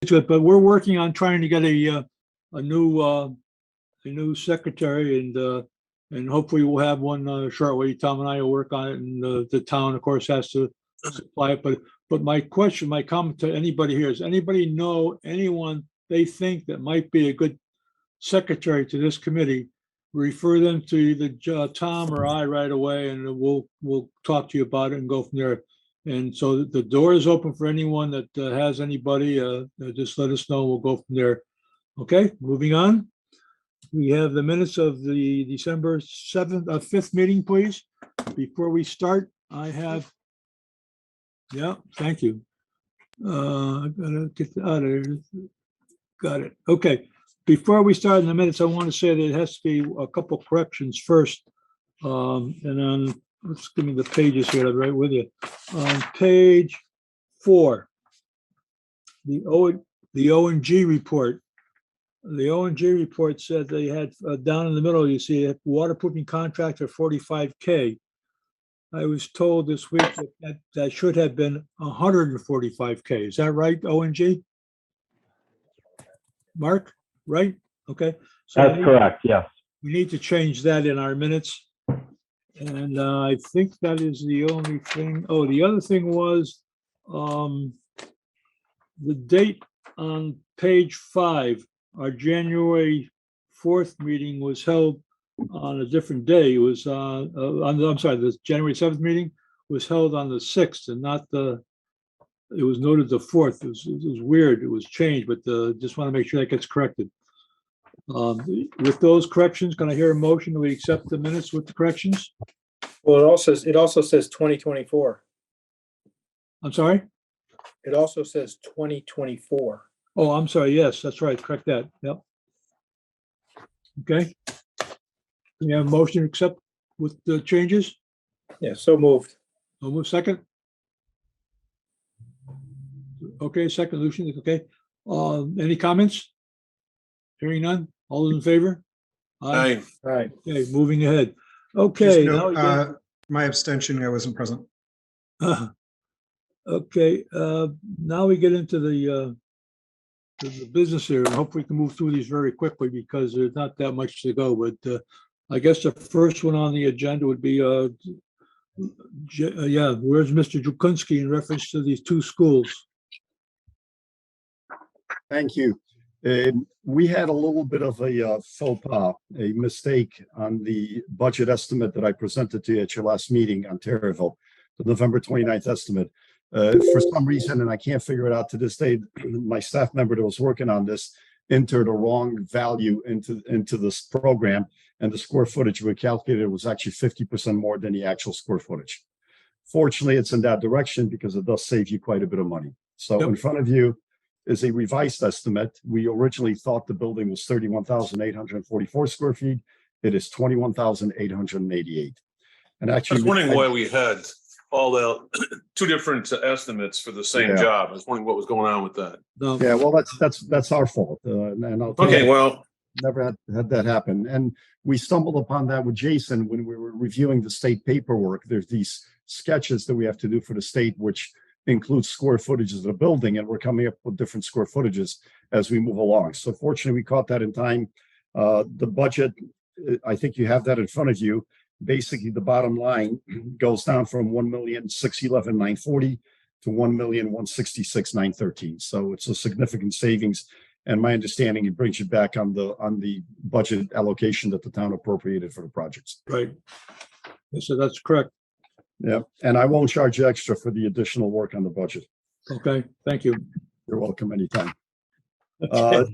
to it, but we're working on trying to get a new secretary, and hopefully we'll have one shortly. Tom and I will work on it, and the town, of course, has to supply it. But my comment to anybody here is: anybody know anyone they think that might be a good secretary to this committee? Refer them to either Tom or I right away, and we'll talk to you about it and go from there. And so the door is open for anyone that has anybody. Just let us know. We'll go from there. Okay, moving on. We have the minutes of the December 5th meeting, please. Before we start, I have, yeah, thank you. I gotta get out of here. Got it. Okay. Before we start in the minutes, I want to say that it has to be a couple corrections first. And then let's give me the pages here. I'm right with you. On page 4, the O&G report. The O&G report said they had down in the middle, you see a waterproofing contract for $45K. I was told this week that should have been $145K. Is that right, O&G? Mark, right? Okay. So that's correct, yes. We need to change that in our minutes. And I think that is the only thing. Oh, the other thing was the date on page 5. Our January 4th meeting was held on a different day. It was the January 7th meeting was held on the 6th and not it was noted the 4th. It was weird. It was changed, but just want to make sure that gets corrected. With those corrections, can I hear a motion that we accept the minutes with the corrections? Well, it also says 2024. I'm sorry? It also says 2024. Oh, I'm sorry. Yes, that's right. Correct that. Yep. Okay. Can you have a motion to accept with the changes? Yeah, so moved. I'll move second. Okay, second, Lucian. Okay. Any comments? Hearing none. All those in favor? Aye. All right. Okay, moving ahead. Okay. Just Now note, my abstention, I wasn't present. okay. Now we get into the business here, and hopefully we can move through these very quickly because there's not that much to go. But I guess the first one on the agenda would be, where's Mr. Jukunski in reference to these 2 schools? Thank you. We had a little bit of a faux pas, a mistake on the budget estimate that I presented to you at your last meeting on Terryville, the November 29th estimate. For some reason, and I can't figure it out to this day, my staff member that was working on this entered a wrong value into this program, and the square footage we calculated was actually 50% more than the actual square footage. Fortunately, it's in that direction because it does save you quite a bit of money. So in front of you is a revised estimate. We originally thought the building was 31,844 square feet. It is 21,888. And actually, I was wondering why we had all the 2 different estimates for the same job. I was wondering what was going on with that. No. Yeah, well, that's our fault. And I'll Okay, well, never had that happen. And we stumbled upon that with Jason when we were reviewing the state paperwork. There's these sketches that we have to do for the state, which includes square footages of the building, and we're coming up with different square footages as we move along. So fortunately, we caught that in time. The budget, I think you have that in front of you. Basically, the bottom line goes down from 1,611,940 to 1,166,913. So it's a significant savings. And my understanding, it brings you back on the budget allocation that the town appropriated for the projects. Right. So that's correct. Yeah, and I won't charge you extra for the additional work on the budget. Okay, thank you. You're welcome anytime. Okay.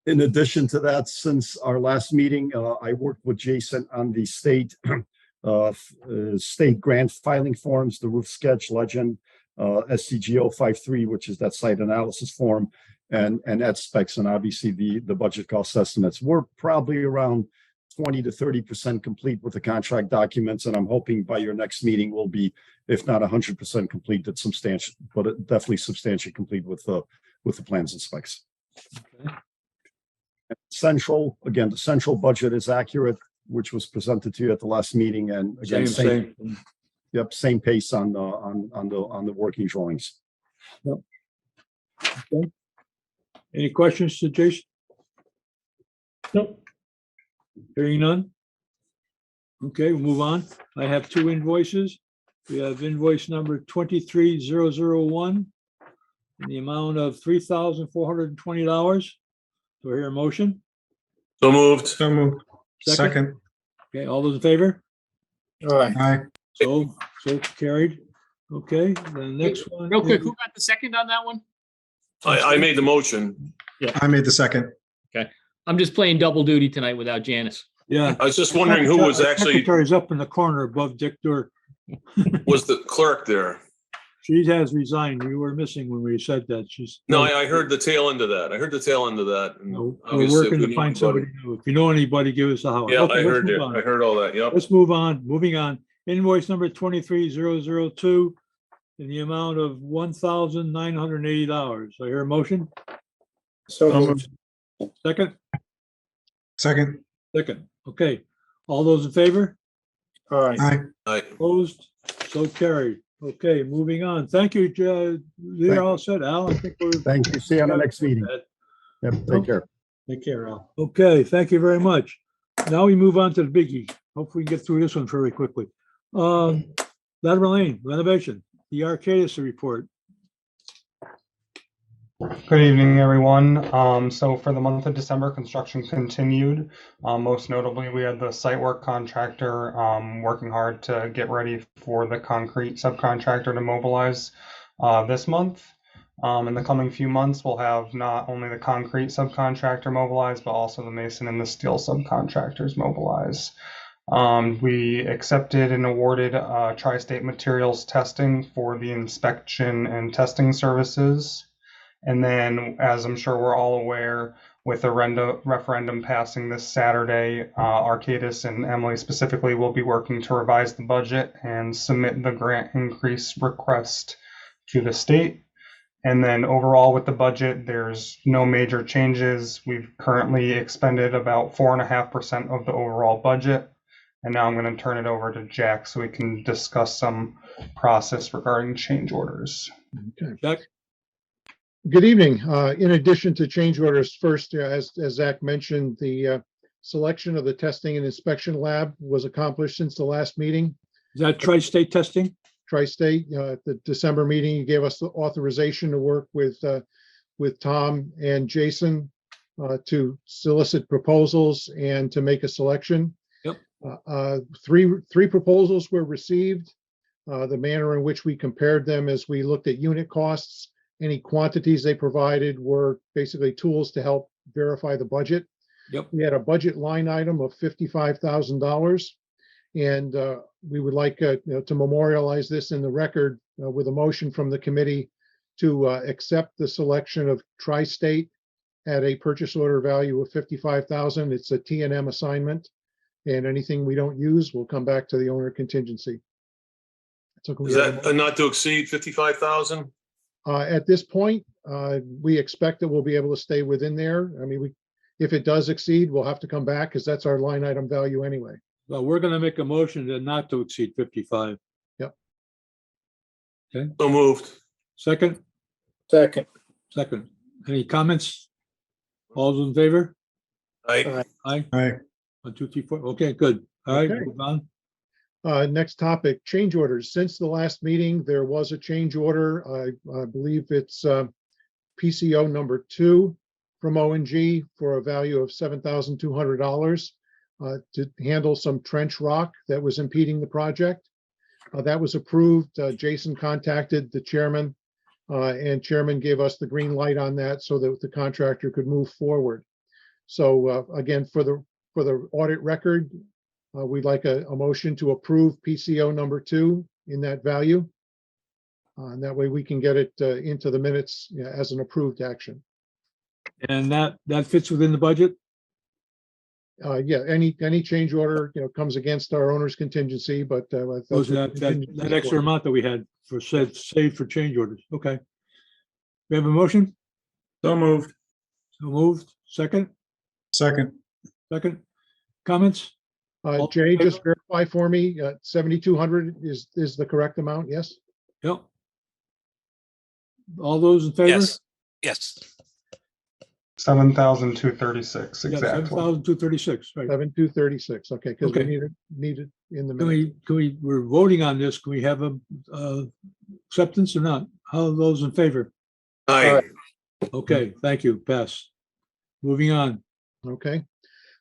In addition to that, since our last meeting, I worked with Jason on the state grant filing forms, the roof sketch, legend, SCGO 53, which is that site analysis form, and ed specs, and obviously the budget cost estimates. We're probably around 20 to 30% complete with the contract documents, and I'm hoping by your next meeting we'll be, if not 100% complete, that's substantial, but definitely substantially complete with the plans and specs. Okay. Central, again, the central budget is accurate, which was presented to you at the last meeting, and again, same pace on the working drawings. Yep. Okay. Any questions to Jason? Nope. Hearing none? Okay, we'll move on. I have two invoices. We have invoice number 23001 in the amount of $3,420. Do I hear a motion? So moved. So moved. Second. Okay, all those in favor? All right. Aye. So carried. Okay, the next one. Real quick, is- who got the second on that one? I made the motion. I made the second. I'm just playing double duty tonight without Janice. Yeah. I was just wondering who was actually, Secretary's up in the corner above Dick Dur. was the clerk there? She has resigned. You were missing when we said that. She's. No, I heard the tail end of that. I heard the tail end of that. and No, we're obviously, if working we to know find anybody- somebody new. If you know anybody, give us a holler. Yeah, Okay, I let's heard move it. on. I heard all that. Yep. Let's move on. Moving on. Invoice number 23002 in the amount of $1,980. I hear a motion. So moved. Second? Second. Second. Okay. All those in favor? All right. Aye. Opposed? So carried. Okay, moving on. Thank you, they're all set, Al. I think we're. Thank you. See you on the next meeting. Yep, take care. Take care, Al. Okay, thank you very much. Now we move on to the biggie. Hopefully we can get through this one very quickly. Latimer Lane renovation, the Arcadis report. Good evening, everyone. So for the month of December, construction continued. Most notably, we had the site work contractor working hard to get ready for the concrete subcontractor to mobilize this month. In the coming few months, we'll have not only the concrete subcontractor mobilized, but also the mason and the steel subcontractors mobilized. We accepted and awarded tri-state materials testing for the inspection and testing services. And then, as I'm sure we're all aware, with the referendum passing this Saturday, Arcadis and Emily specifically will be working to revise the budget and submit the grant increase request to the state. And then overall with the budget, there's no major changes. We've currently expended about 4.5% of the overall budget. And now I'm going to turn it over to Jack so we can discuss some process regarding change orders. Jack? Good evening. In addition to change orders, first, as Zach mentioned, the selection of the testing and inspection lab was accomplished since the last meeting. Is that tri-state testing? Tri-State, at the December meeting, you gave us the authorization to work with Tom and Jason to solicit proposals and to make a selection. Yep. Three proposals were received. The manner in which we compared them as we looked at unit costs, any quantities they provided were basically tools to help verify the budget. Yep. We had a budget line item of $55,000. And we would like to memorialize this in the record with a motion from the committee to accept the selection of Tri-State at a purchase order value of $55,000. It's a T&M assignment, and anything we don't use will come back to the owner contingency. So can we Is have a that a not to exceed 55,000? At this point, we expect that we'll be able to stay within there. I mean, if it does exceed, we'll have to come back because that's our line item value anyway. Well, we're going to make a motion that not to exceed 55. So moved. Second? Second. Second. Any comments? All those in favor? Aye. Aye. Aye. 1, 2, 3, 4. Okay, good. All right, Okay. move on. Next topic, change orders. Since the last meeting, there was a change order. I believe it's PCO number 2 from O&G for a value of $7,200 to handle some trench rock that was impeding the project. That was approved. Jason contacted the chairman and chairman gave us the green light on that so that the contractor could move forward. So again, for the audit record, we'd like a motion to approve PCO number 2 in that value. And that way we can get it into the minutes as an approved action. And that fits within the budget? Yeah, any change order, comes against our owner's contingency, but Those that extra amount that we had for saved for change orders. Okay. We have a motion? So moved. So moved. Second? Second. Second? Comments? Jay, just verify for me, 7,200 is the correct amount, yes? Yep. All those in favor? Yes, yes. 7,236 Yeah, exactly. 7,236, right. 7,236, okay, because we Okay. need it in the Can minutes. we're voting on this. Can we have a acceptance or not? How are those in favor? Aye. Okay, thank you. Pass. Moving on. Okay.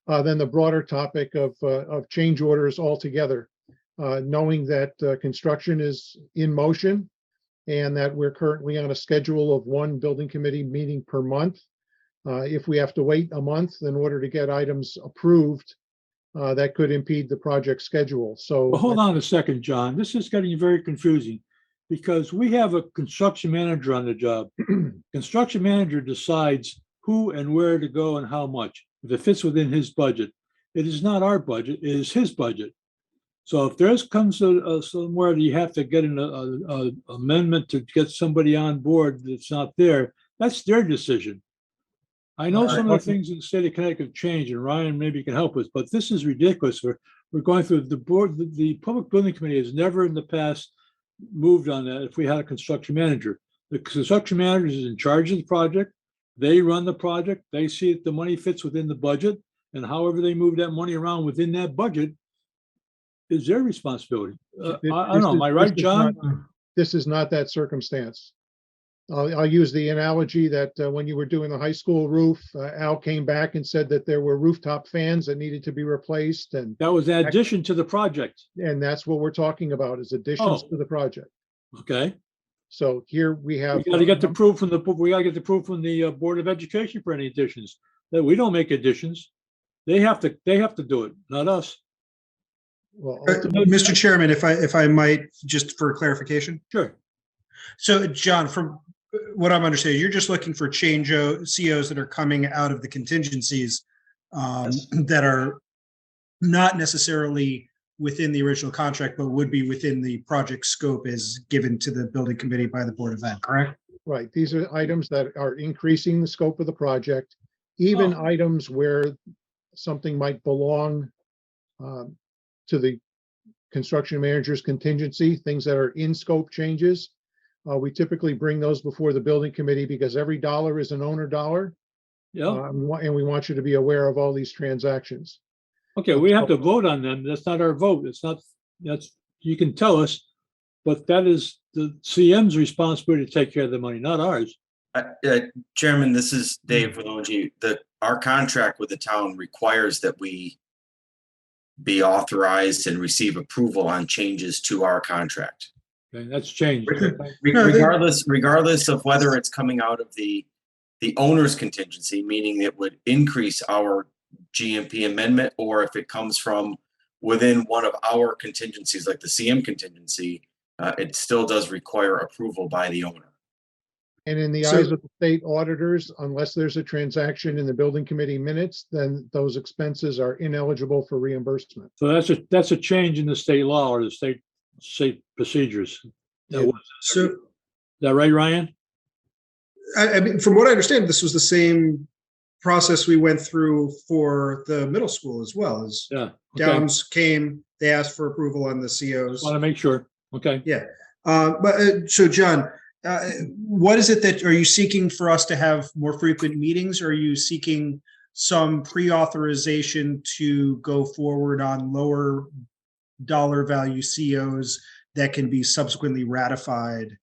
Then the broader topic of change orders altogether, knowing that construction is in motion and that we're currently on a schedule of one building committee meeting per month. If we have to wait a month in order to get items approved, that could impede the project schedule. So Well, hold on a second, John. This is getting very confusing because we have a construction manager on the job. Construction manager decides who and where to go and how much, if it fits within his budget. It is not our budget, it is his budget. So if there's comes somewhere that you have to get an amendment to get somebody on board that's not there, that's their decision. I know some of the things in the state of Connecticut change, and Ryan maybe can help us, but this is ridiculous. We're going through the board, the Public Building Committee has never in the past moved on that if we had a construction manager. The construction manager is in charge of the project. They run the project. They see if the money fits within the budget, and however they move that money around within that budget is their responsibility. I don't know. Am I right, John? This is not that circumstance. I'll use the analogy that when you were doing the high school roof, Al came back and said that there were rooftop fans that needed to be replaced, and That was an addition to the project. that's what we're talking about is additions Oh. to the project. Okay. So here we have. We gotta get the proof from the Board of Education for any additions. That we don't make additions. They have to do it, not us. Well, Mr. Chairman, if I might, just for clarification. Sure. So, John, from what I'm understanding, you're just looking for COs that are coming out of the contingencies that are not necessarily within the original contract, but would be within the project scope as given to the building committee by the Board of Ed, correct? right, these are items that are increasing the scope of the project, even items where something might belong to the construction manager's contingency, things that are in scope changes. We typically bring those before the building committee because every dollar is an owner dollar. Yeah. And we want you to be aware of all these transactions. Okay, we have to vote on them. That's not our vote. You can tell us, but that is the CM's responsibility to take care of the money, not ours. Chairman, this is Dave with ONG. Our contract with the town requires that we be authorized and receive approval on changes to our contract. Okay, that's changed. Regardless of whether it's coming out of the owner's contingency, meaning it would increase our GMP amendment, or if it comes from within one of our contingencies, like the CM contingency, it still does require approval by the owner. And in the eyes of the state auditors, unless there's a transaction in the building committee minutes, then those expenses are ineligible for reimbursement. So that's a change in the state law or the state procedures. Yeah. So, Is that right, Ryan? I mean, from what I understand, this was the same process we went through for the middle school as well. As Yeah. Okay. Downs came, they asked for approval on the COs. Want to make sure. Okay. Yeah. So John, what is it that, are you seeking for us to have more frequent meetings? Or are you seeking some pre-authorization to go forward on lower dollar value COs that can be subsequently ratified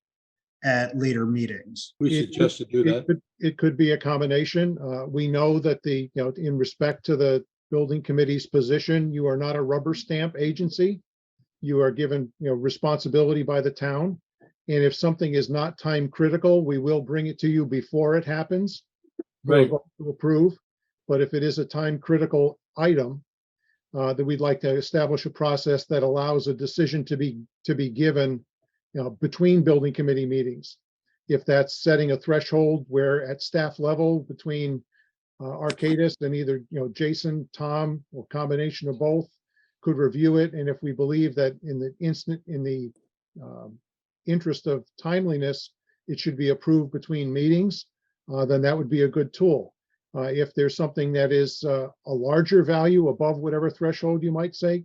at later meetings? We suggest to do that. It could be a combination. We know that in respect to the building committee's position, you are not a rubber stamp agency. You are given, responsibility by the town. And if something is not time critical, we will bring it to you before it happens. Right. To approve. But if it is a time critical item, that we'd like to establish a process that allows a decision to be given, between building committee meetings. If that's setting a threshold where at staff level between Arcadis and either, Jason, Tom, or combination of both could review it. And if we believe that in the interest of timeliness, it should be approved between meetings, then that would be a good tool. If there's something that is a larger value above whatever threshold you might say,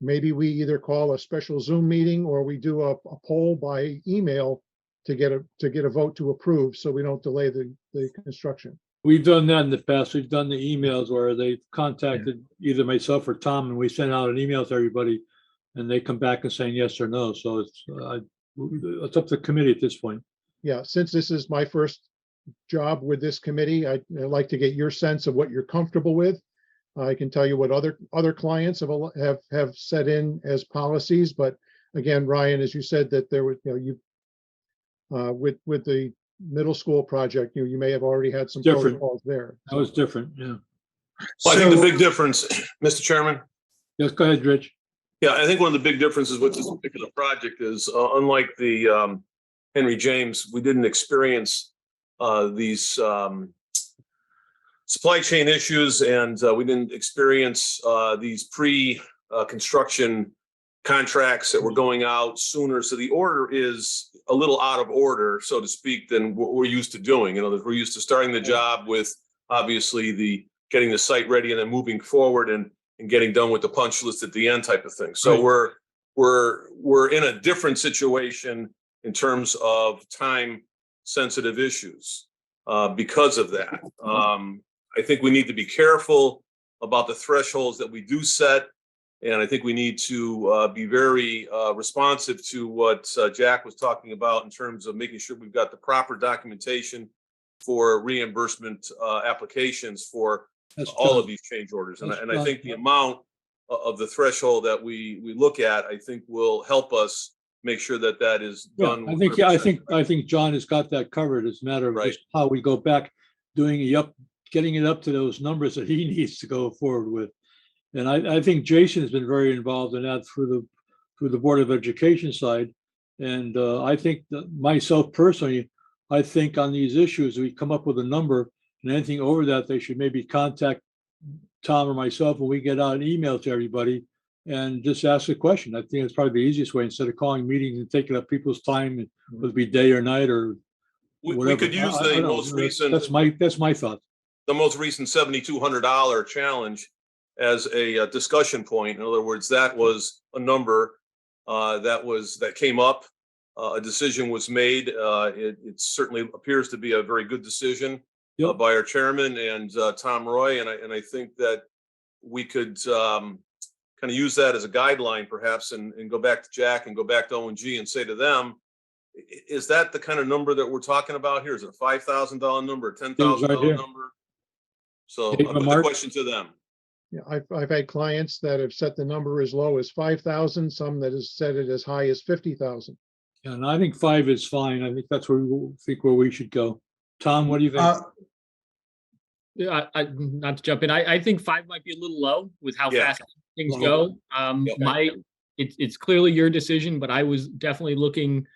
maybe we either call a special Zoom meeting or we do a poll by email to get a vote to approve, so we don't delay the construction. We've done that in the past. We've done the emails where they contacted either myself or Tom, and we send out an email to everybody, and they come back and saying yes or no. So it's up to the committee at this point. Yeah, since this is my first job with this committee, I'd like to get your sense of what you're comfortable with. I can tell you what other clients have set in as policies, but again, Ryan, as you said, that there was, with the middle school project, you may have already had some Different. protocols there. That was different, yeah. Well, I think the big difference, Mr. Chairman. Yes, go ahead, Rich. Yeah, I think one of the big differences with this particular project is, unlike the Henry James, we didn't experience these supply chain issues, and we didn't experience these pre-construction contracts that were going out sooner. So the order is a little out of order, so to speak, than what we're used to doing. We're used to starting the job with obviously getting the site ready and then moving forward and getting done with the punch list at the end type of thing. So we're in a different situation in terms of time sensitive issues because of that. I think we need to be careful about the thresholds that we do set. And I think we need to be very responsive to what Jack was talking about in terms of making sure we've got the proper documentation for reimbursement applications for all of these change orders. And I think the amount of the threshold that we look at, I think will help us make sure that that is done. I think John has got that covered. It's a matter of just how we go back, getting it up to those numbers that he needs to go forward with. And I think Jason has been very involved in that through the Board of Education side. And I think that myself personally, I think on these issues, we come up with a number, and anything over that, they should maybe contact Tom or myself when we get out an email to everybody and just ask a question. I think it's probably the easiest way instead of calling meetings and taking up people's time, whether it be day or night or whatever. We could use the most recent. That's my thought. The most recent $7,200 challenge as a discussion point. In other words, that was a number that came up. A decision was made. It certainly appears to be a very good decision by our chairman and Tom Roy. And I think that we could kind of use that as a guideline, perhaps, and go back to Jack and go back to O&G and say to them, is that the kind of number that we're talking about here? Is it a $5,000 number, a $10,000 number? So I'll put the question to them. Yeah, I've had clients that have set the number as low as 5,000, some that has set it as high as 50,000. Yeah, and I think 5 is fine. I think that's where we should go. Tom, what do you think? Yeah, not to jump in. I think 5 might be a little low with how fast things go. It's clearly your decision, but I was definitely looking.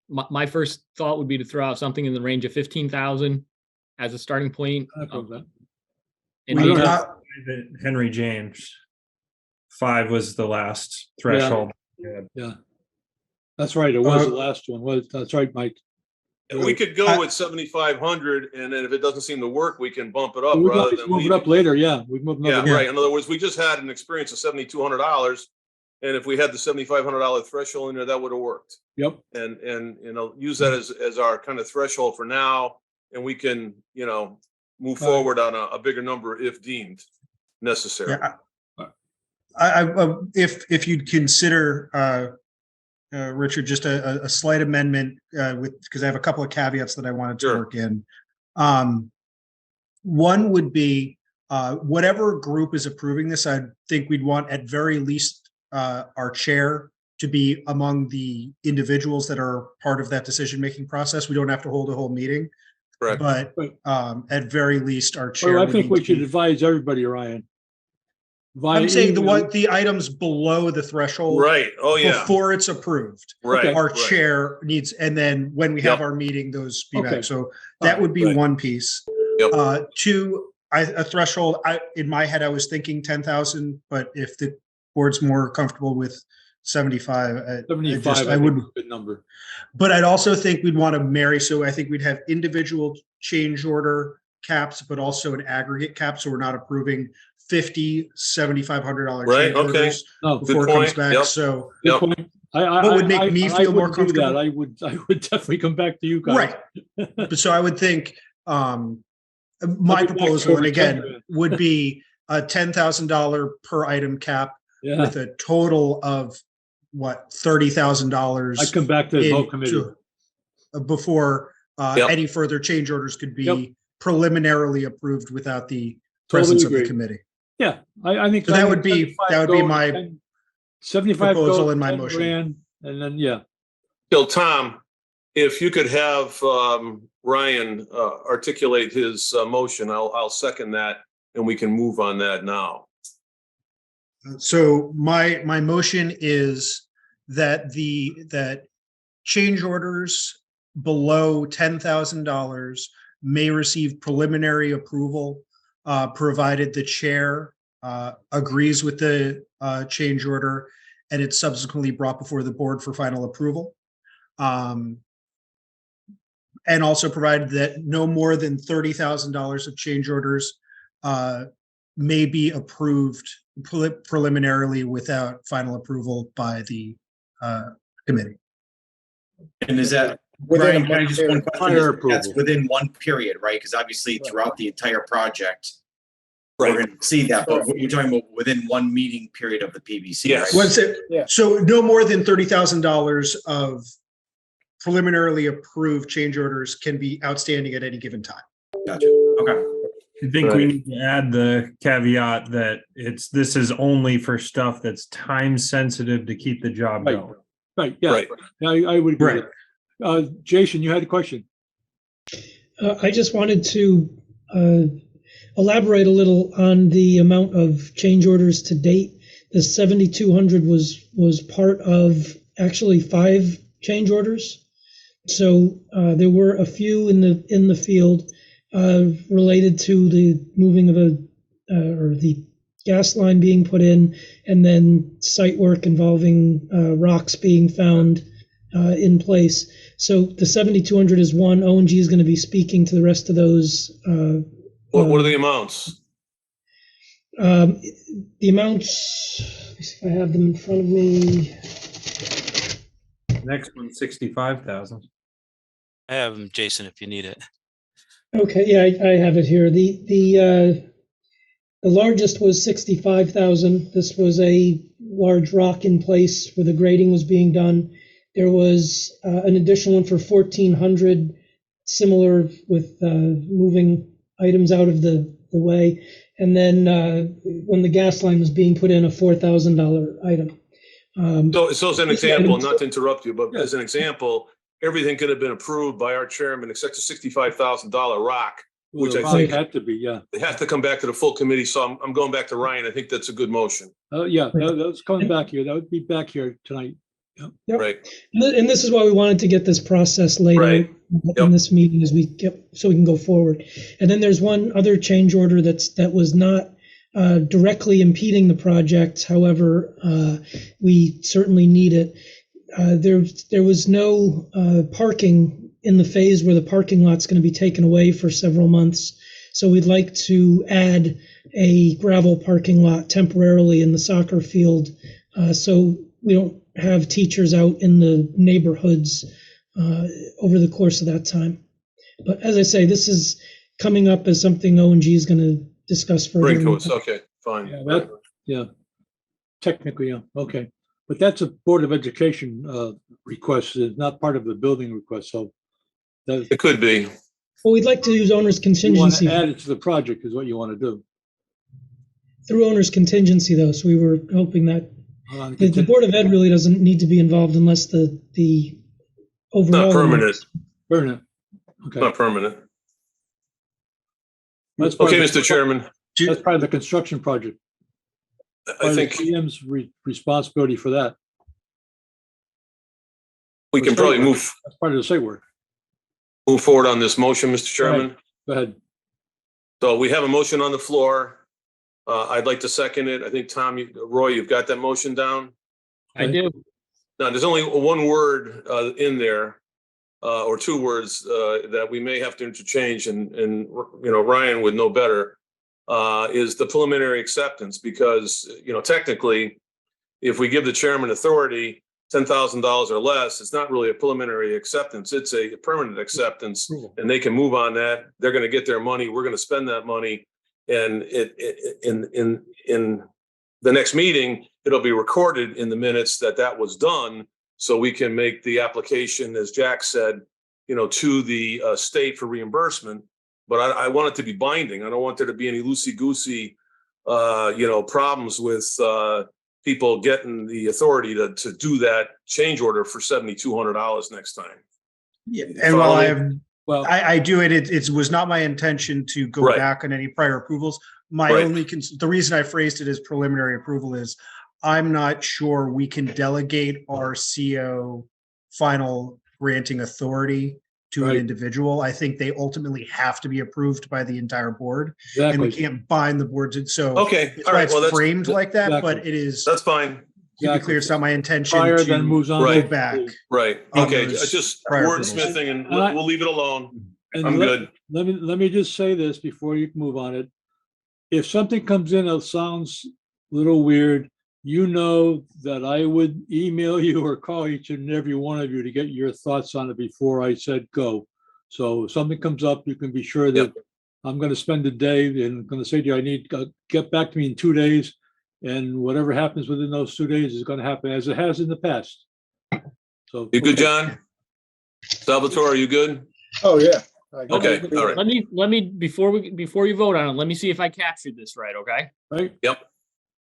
My first thought would be to throw out something in the range of 15,000 as a starting point. Henry James, 5 was the last threshold. Yeah, that's right. It was the last one. That's right, Mike. And we could go with 7,500, and then if it doesn't seem to work, we can bump it up We rather than move it up later. Yeah, we move it. Right. In other words, we just had an experience of $7,200, and if we had the $7,500 threshold in there, that would have worked. Yep. And use that as our kind of threshold for now, and we can move forward on a bigger number if deemed necessary. Yeah. If you'd consider, Richard, just a slight amendment because I have a couple of caveats that I wanted to work in. One would be whatever group is approving this, I think we'd want at very least our chair to be among the individuals that are part of that decision-making process. We don't have to hold a whole meeting. Correct. But at very least, our chair. I think we should advise everybody, Ryan. I'm saying the items below the threshold, right? Oh yeah. Before it's approved, right? Our chair needs, and then when we have our meeting, those be back. So that would be one piece. Yep. 2, a threshold. In my head, I was thinking 10,000, but if the board's more comfortable with 75, I would. Good number. But I'd also think we'd want to marry. So I think we'd have individual change order caps, but also an aggregate cap. So we're not approving $50,000, $7,500 right. Okay. Before it comes back. Yep. So what would make me feel more comfortable? I would definitely come back to you guys. Right. But so I would think My I'll be back proposal, over and again, 10 grand. would be a $10,000 per item cap Yeah, with a total of what, $30,000 I come back to the whole committee. before Yep. any further change orders could be Yep. preliminarily approved without the Totally presence of the agree. committee. Yeah, I think. So that would be my 75 proposal goes, in my 10 motion. grand, and then, yeah, Bill, Tom, if you could have Ryan articulate his motion, I'll second that, and we can move on that now. So my motion is that that change orders below $10,000 may receive preliminary approval, provided the chair agrees with the change order and it's subsequently brought before the board for final approval. And also provided that no more than $30,000 of change orders may be approved preliminarily without final approval by the committee. And is that, Within a Brian, can I month just period. one question? Prior That's approval. within one period, right? Because obviously throughout the entire project, Right. we're going to see that, but you're talking about within one meeting period of the PBC, Yes. right? What's it? Yeah. So no more than $30,000 of preliminarily approved change orders can be outstanding at any given time. Gotcha. Okay. I think we Right. need to add the caveat that this is only for stuff that's time sensitive to keep the job Right. going. right, yeah, Right. I would agree. Right. Jason, you had a question? I just wanted to elaborate a little on the amount of change orders to date. The 7,200 was part of actually 5 change orders. So there were a few in the field related to the moving of or the gas line being put in, and then site work involving rocks being found in place. So the 7,200 is one. O&G is going to be speaking to the rest of those. What are the amounts? The amounts, let me see if I have them in front of me. Next one, 65,000. I have them, Jason, if you need it. Okay, yeah, I have it here. The largest was 65,000. This was a large rock in place where the grading was being done. There was an additional one for 1,400, similar with moving items out of the way. And then when the gas line was being put in, a $4,000 item. So as an example, not to interrupt you, but as an example, everything could have been approved by our chairman except a $65,000 rock, which I think had to be, yeah. it has to come back to the full committee. So I'm going back to Ryan. I think that's a good motion. Yeah, that's coming back here. That would be back here tonight. Yep. Right. And this is why we wanted to get this process laid Right. out in this meeting as so we can go forward. And then there's one other change order that was not directly impeding the project. However, we certainly need it. There was no parking in the phase where the parking lot's going to be taken away for several months. So we'd like to add a gravel parking lot temporarily in the soccer field, so we don't have teachers out in the neighborhoods over the course of that time. But as I say, this is coming up as something O&G is going to discuss further. Bring to us. Okay, fine. Yeah, technically, yeah, okay. But that's a Board of Education request. It's not part of the building request, so. It could be. Well, we'd like to use owner's You want contingency to add it to the project is what you want to do. through owner's contingency, though. So we were hoping that the Board of Ed really doesn't need to be involved unless the overall. Not permanent. Permanent. Okay. Not permanent. That's part Okay, of the- Mr. Chairman, That's part of the construction project. I think GM's responsibility for that. we can probably move That's part of the site work. forward on this motion, Mr. Chairman. Go ahead. So we have a motion on the floor. I'd like to second it. I think, Tom, Roy, you've got that motion down? I do. Now, there's only one word in there, or 2 words that we may have to interchange, and Ryan would know better, is the preliminary acceptance, because, technically, if we give the chairman authority $10,000 or less, it's not really a preliminary acceptance. It's a permanent acceptance, and they can move on that. They're going to get their money. We're going to spend that money, and in the next meeting, it'll be recorded in the minutes that was done, so we can make the application, as Jack said, to the state for reimbursement. But I want it to be binding. I don't want there to be any loosey-goosey, problems with people getting the authority to do that change order for $7,200 next time. Yeah, and while Well, I do it, it was not my intention to go Right. back on any prior approvals. My Right. only, the reason I phrased it as preliminary approval is I'm not sure we can delegate our CO final granting authority to an Right. individual. I think they ultimately have to be approved by the entire board, and we exactly. can't bind the board to, so Okay, it's all why right, it's well, that's, framed like that, but exactly. it is, that's fine. to be clear, it's not my intention Prior then to moves on. go Right. back. Right, on okay, those just prior wordsmithing, and And I- we'll leave it alone. And I'm good. Let me just say this before you move on it. If something comes in that sounds a little weird, you know that I would email you or call each and every one of you to get your thoughts on it before I said go. So if something comes up, you can be sure that I'm going to spend a day and I'm going to say to you, I need to get back to me in 2 days. And whatever happens within those 2 days is going to happen as it has in the past. So You good, John? Salvatore, are you good? Oh, yeah. Okay, all right. Let me before you vote on it, let me see if I captured this right, okay? Right? Yep.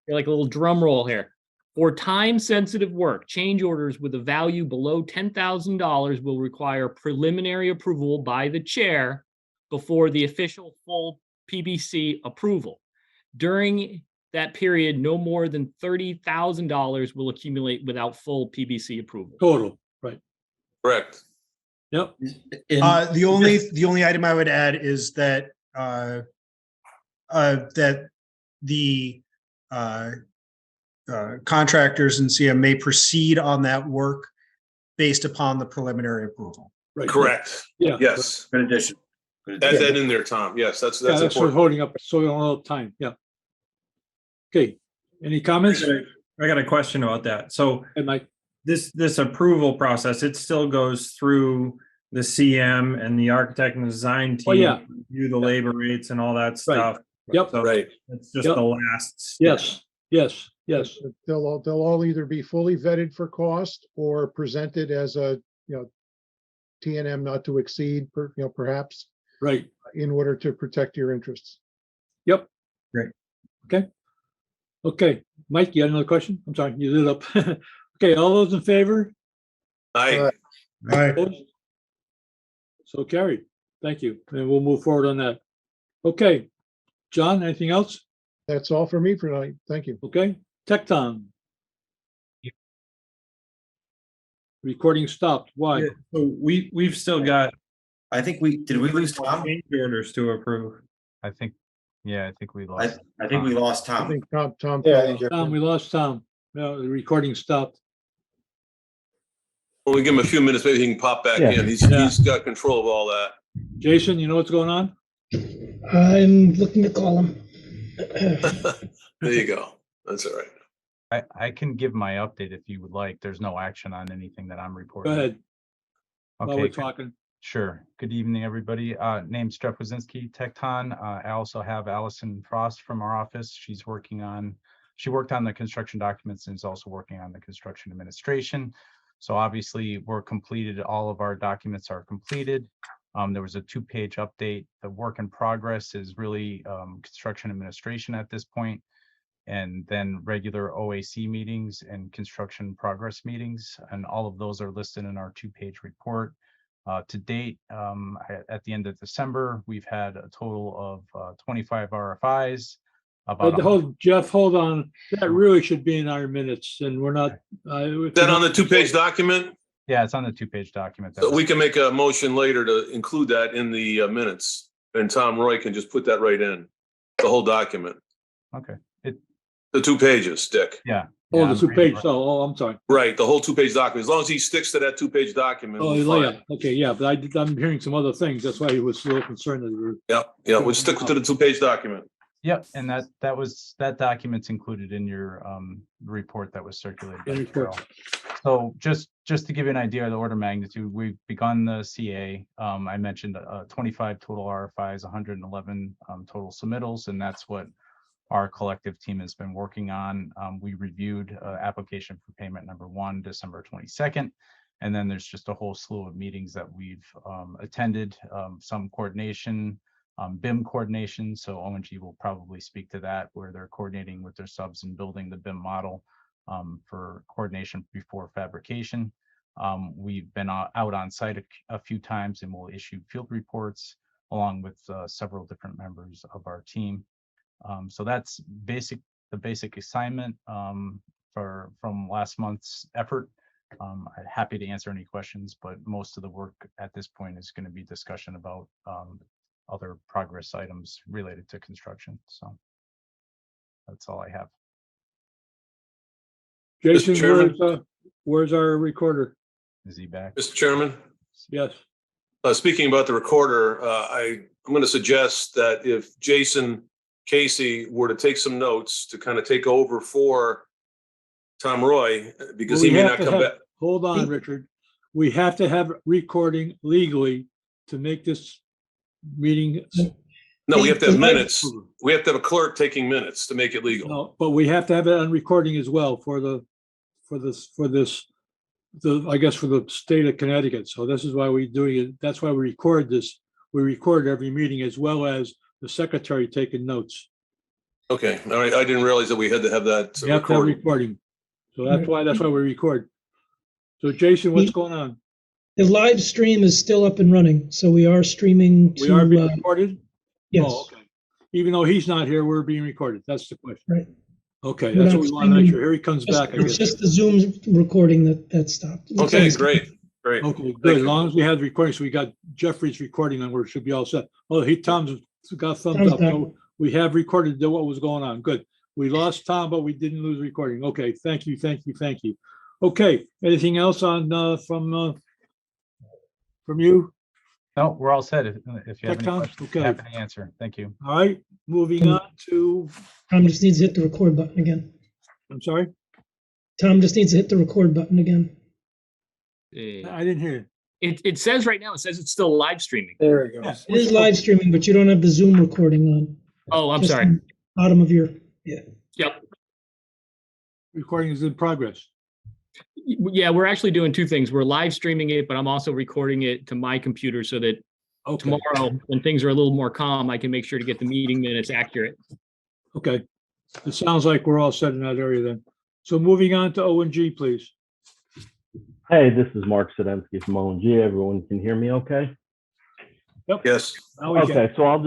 Like a little drum roll here. For time-sensitive work, change orders with a value below $10,000 will require preliminary approval by the chair before the official full PBC approval. During that period, no more than $30,000 will accumulate without full PBC approval. Total, right. Correct. Yep. The only item I would add is that that the contractors and CM may proceed on that work based upon the preliminary approval. Right. Correct. Yeah. Yes. Good addition. Good Add addition. that in there, Tom. Yes, that's Yeah, that's what's important. holding up, so we don't have time. Yeah. Okay. Any comments? I got a question about that. So Hey, Mike. this approval process, it still goes through the CM and the architect and design team. Oh, yeah. Review the labor rates and all that stuff. Yep. So Right. it's just Yep. the last step. Yes. They'll all either be fully vetted for cost or presented as a, T&M not to exceed, perhaps, Right. in order to protect your interests. Yep. Great. Okay. Mike, you had another question? I'm sorry, you lit up. Okay, all those in favor? Aye. Opposed? So carried. Thank you. And we'll move forward on that. Okay. John, anything else? That's all for me for tonight. Thank you. Okay. Tecton. Recording stopped. Why? Yeah, so we've still got I think did we lose Tom? change orders to approve. I think we lost. I think we lost I Tom. think Tom. Yeah, I think you're. Tom, we lost Tom. No, the recording stopped. When we give him a few minutes, maybe he can pop back Yeah. in. He's got control of all that. Jason, you know what's going on? I'm looking to call him. There you go. That's all right. I can give my update if you would like. There's no action on anything that I'm Go reporting. ahead. While Okay, we're talking. sure. Good evening, everybody. Name's Jeff Wazinski, Tecton. I also have Allison Frost from our office. She worked on the construction documents and is also working on the construction administration. So obviously we're completed. All of our documents are completed. There was a 2-page update. The work in progress is really construction administration at this point, and then regular OAC meetings and construction progress meetings. And all of those are listed in our 2-page report. To date, at the end of December, we've had a total of 25 RFIs. Jeff, hold on. That really should be in our minutes, and we're not. Is that on the 2-page document? Yeah, it's on the 2-page document. So we can make a motion later to include that in the minutes, and Tom Roy can just put that right in, the whole document. Okay. The 2 pages, Dick. Yeah. Oh, yeah, the 2-page. Oh, I'm sorry. Right, the whole 2-page document. As long as he sticks to that 2-page document. Oh, we're yeah. fine. Okay, yeah, but I'm hearing some other things. That's why he was a little concerned that we were. Yeah, we'll stick to the 2-page document. Yep, and that document's included in your report that was circulated. by In report. Carol. So just to give you an idea of the order of magnitude, we've begun the CA. I mentioned 25 total RFIs, 111 total submittals, and that's what our collective team has been working on. We reviewed application for payment number 1, December 22nd. And then there's just a whole slew of meetings that we've attended, some coordination, BIM coordination. So ONG will probably speak to that, where they're coordinating with their subs and building the BIM model for coordination before fabrication. We've been out on site a few times, and we'll issue field reports along with several different members of our team. So that's the basic assignment from last month's effort. I'm happy to answer any questions, but most of the work at this point is going to be discussion about other progress items related to construction. So that's all I have. Jason, Mr. Chairman? where's our recorder? Is he back? Mr. Chairman, Yes. speaking about the recorder, I'm going to suggest that if Jason Casey were to take some notes to kind of take over for Tom Roy, because he may not come back. Hold on, Richard. We have to have recording legally to make this meeting. No, we have to have minutes. We have to have a clerk taking minutes to make it legal. No, but we have to have it on recording as well for I guess for the state of Connecticut. So this is why we're doing it. That's why we record this. We record every meeting, as well as the secretary taking notes. Okay, all right. I didn't realize that we had to have that We have to have recording. So that's why we record. So Jason, what's going on? The live stream is still up and running, so we are streaming to. We are being recorded? Yes. Oh, okay. Even though he's not here, we're being recorded. That's the question. Right. Okay, that's what we want to make sure. Here he comes back. I It's guess. just the Zoom recording that stopped. Okay, great. Okay, good. As long as we have the recording, so we got Jeffrey's recording and we should be all set. Oh, Tom's got thumbs up. So we have recorded what was going on. Good. We lost Tom, but we didn't lose recording. Okay, thank you. Okay, anything else on from you? No, we're all set. If you have any Tom? questions, Okay. happy to answer. Thank you. All right, moving on to, Tom just needs to hit the record button again. I'm sorry, Tom just needs to hit the record button again. I didn't hear you. It says right now, it says it's still live streaming. There we go. Yes. It is live streaming, but you don't have the Zoom recording on. Oh, I'm Just sorry. on the Bottom of your, yeah. Yep. Recording is in progress. Yeah, we're actually doing two things. We're live streaming it, but I'm also recording it to my computer so that Okay. tomorrow, when things are a little more calm, I can make sure to get the meeting minutes accurate. Okay. It sounds like we're all set in that area then. So moving on to O&G, please. Hey, this is Mark Sadensky from ONG. Everyone can hear me okay? Yes. Now we can. Okay, so I'll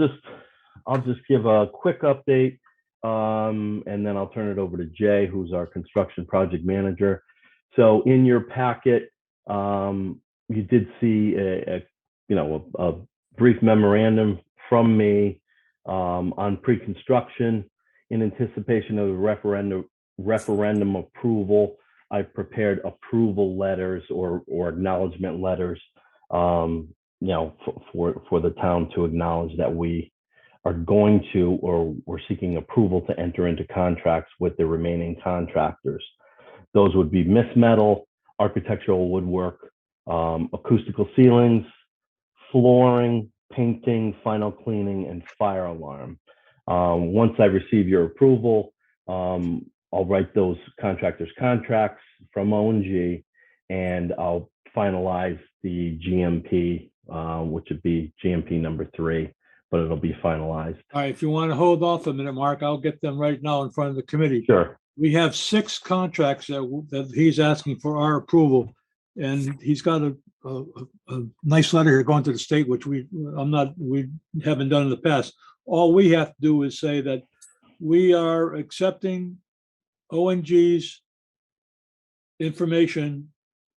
just give a quick update, and then I'll turn it over to Jay, who's our construction project manager. So in your packet, you did see a brief memorandum from me on pre-construction in anticipation of the referendum approval. I've prepared approval letters or acknowledgement letters, for the town to acknowledge that we are going to, or we're seeking approval to enter into contracts with the remaining contractors. Those would be Miss Metal, architectural woodwork, acoustical ceilings, flooring, painting, final cleaning, and fire alarm. Once I receive your approval, I'll write those contractors' contracts from ONG, and I'll finalize the GMP, which would be GMP number 3, but it'll be finalized. All right, if you want to hold off a minute, Mark, I'll get them right now in front of the committee. Sure. We have 6 contracts that he's asking for our approval, and he's got a nice letter here going to the state, which we haven't done in the past. All we have to do is say that we are accepting ONG's information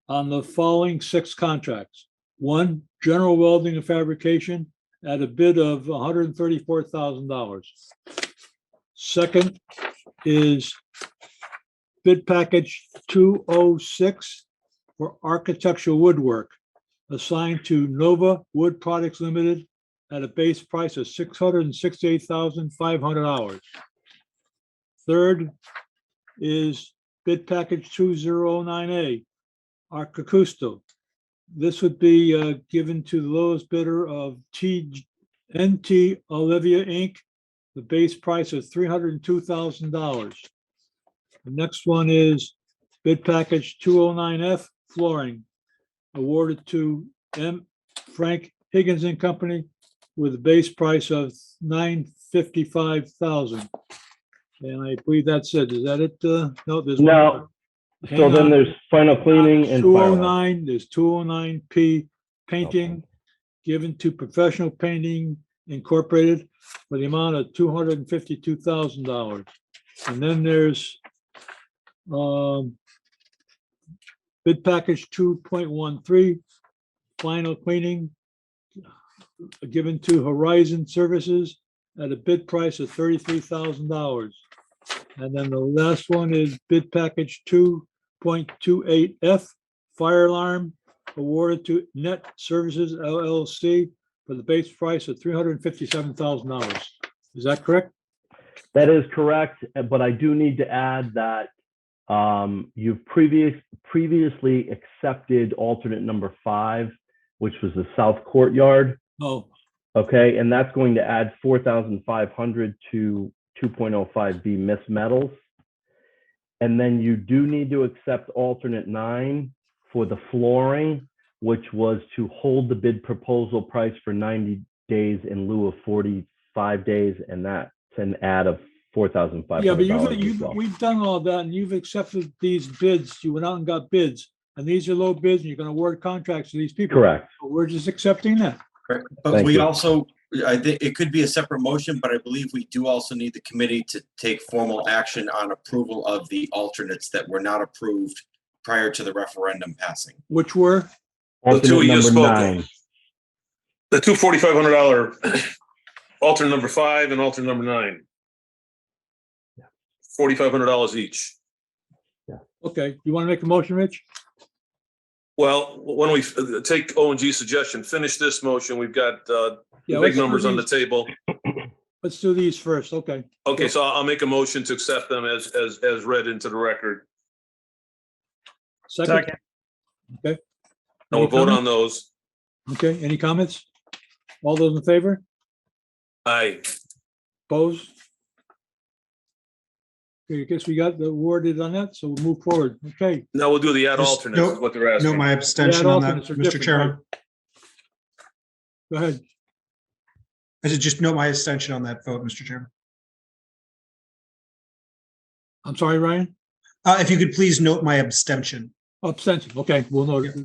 on the following 6 contracts. 1, general welding and fabrication at a bid of $134,000. Second is bid package 206 for architectural woodwork assigned to Nova Wood Products Limited at a base price of $668,500. Third is bid package 2009A Arcacusto. This would be given to the lowest bidder of NT Olivia Inc. The base price is $302,000. The next one is bid package 209F flooring, awarded to M. Frank Higgins and Company with a base price of $955,000. And I believe that's it. Is that it? No, there's one No. more. So Hang then on. there's final cleaning and fire alarm. 209, there's 209P painting given to Professional Painting Incorporated for the amount of $252,000. And then there's bid package 2.13, final cleaning given to Horizon Services at a bid price of $33,000. And then the last one is bid package 2.28F, fire alarm awarded to Net Services LLC for the base price of $357,000. Is that correct? That is correct, but I do need to add that you've previously accepted alternate number 5, which was the South Courtyard. Oh, Okay, and that's going to add 4,500 to 2.05B Miss Metals. And then you do need to accept alternate 9 for the flooring, which was to hold the bid proposal price for 90 days in lieu of 45 days, and that's an add of $4,500. yeah, but as well. we've done all that and you've accepted these bids. You went out and got bids, and these are low bids, and you're gonna award contracts to these people. Correct. We're just accepting that. Correct. But Thank we you. also, I think it could be a separate motion, but I believe we do also need the committee to take formal action on approval of the alternates that were not approved prior to the referendum passing. Which were? The two Alternate you just number spoke 9. of. The two $4,500 alternate number 5 and alternate number 9. $4,500 each. Okay, you want to make a motion, Rich? Well, why don't we take O and G's suggestion, finish this motion. We've got the Yeah, big let's do numbers on the these. table. Let's do these first, okay. Okay, so I'll make a motion to accept them as read into the record. Second? Okay. And we'll Any vote on comments? those. Okay, any comments? All those in favor? Aye. Opposed? Okay, I guess we got the awarded on that, so we'll move forward. Okay. Now we'll do the add Just alternates, is note- what they're Note asking. my abstention Yeah, on that, alternates are Mr. different, Chairman. Go ahead. I said just note my abstention on that vote, Mr. Chairman. I'm sorry, Ryan? If you could please note my abstention. Abstention. Okay, we'll note it.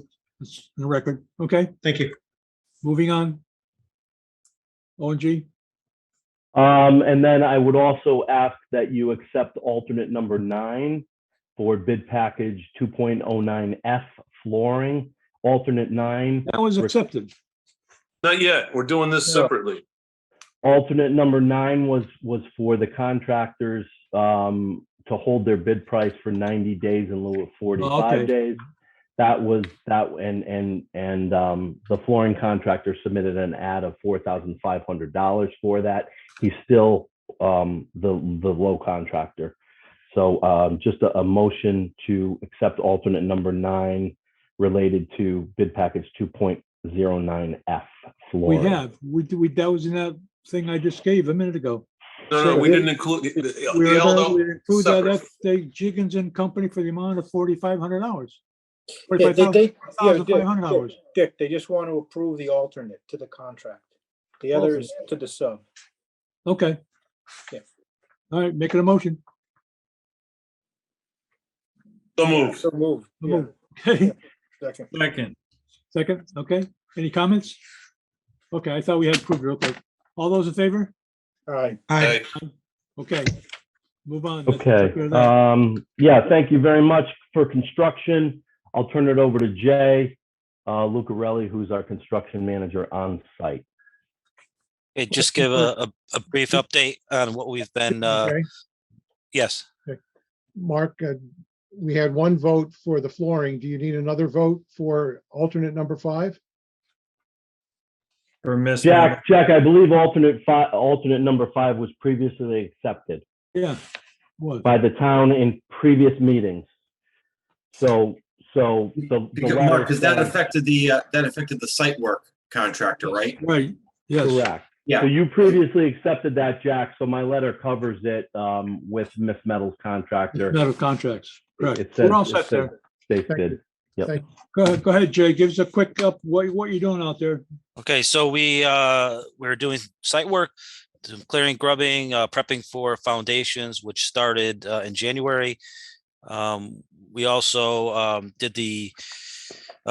It's in the record. Okay, Thank you. moving on. ONG? And then I would also ask that you accept alternate number 9 for bid package 2.09F flooring. Alternate 9. That was accepted. Not yet. We're doing this No. separately. Alternate number 9 was for the contractors to hold their bid price for 90 days in lieu of 45 okay. days. That was that, and the flooring contractor submitted an add of $4,500 for that. He's still the low contractor. So just a motion to accept alternate number 9 related to bid package 2.09F flooring. We have. That was in that thing I just gave a minute ago. No, we didn't include We the Aldo. include that separate. F. Jiggins and Company for the amount of $4,500. Yeah, $45,500. Dick, they just want to approve the alternate to the contract. The other is to the sub. Okay. Yeah. All right, making a motion. So moved. So moved. So Yeah. moved. Okay, Second. Second. second, okay. Any comments? Okay, I thought we had approved it. Okay. All those in favor? All right. Aye. Aye. Okay, move on. Let's Okay. take care of that. Yeah, thank you very much for construction. I'll turn it over to Jay Lucarelli, who's our construction manager on site. Okay, just give a brief update on what we've been, Okay. yes. Mark, we had one vote for the flooring. Do you need another vote for alternate number 5? For Miss. Jack, I believe alternate number 5 was previously accepted Yeah. What? by the town in previous meetings. So So the Because, letter Mark, because that says- affected the site work contractor, right? Right, yes. Correct. Yeah. So you previously accepted that, Jack, so my letter covers it with Miss Metals contractor. Metal contracts, correct. It says, We're all it set says there. State's Thank bid. you. Yep. Thank Go ahead, Jay, give us a quick up, what you doing out there? Okay, so we're doing site work, some clearing, grubbing, prepping for foundations, which started in January. We also did the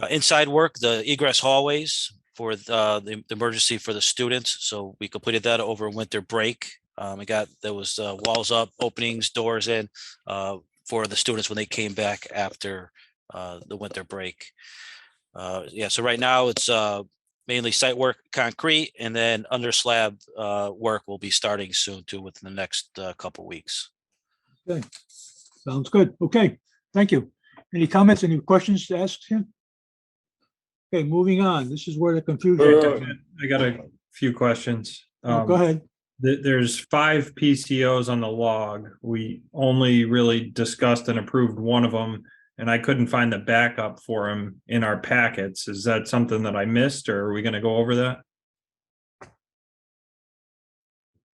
inside work, the egress hallways for the emergency for the students. So we completed that over winter break. There was walls up, openings, doors in for the students when they came back after the winter break. So right now it's mainly site work, concrete, and then under slab work will be starting soon too within the next couple weeks. Okay, sounds good. Okay, thank you. Any comments, any questions to ask him? Okay, moving on. This is where the confusion. I got a few questions. Go ahead. There's 5 PCOs on the log. We only really discussed and approved one of them, and I couldn't find the backup for them in our packets. Is that something that I missed, or are we going to go over that?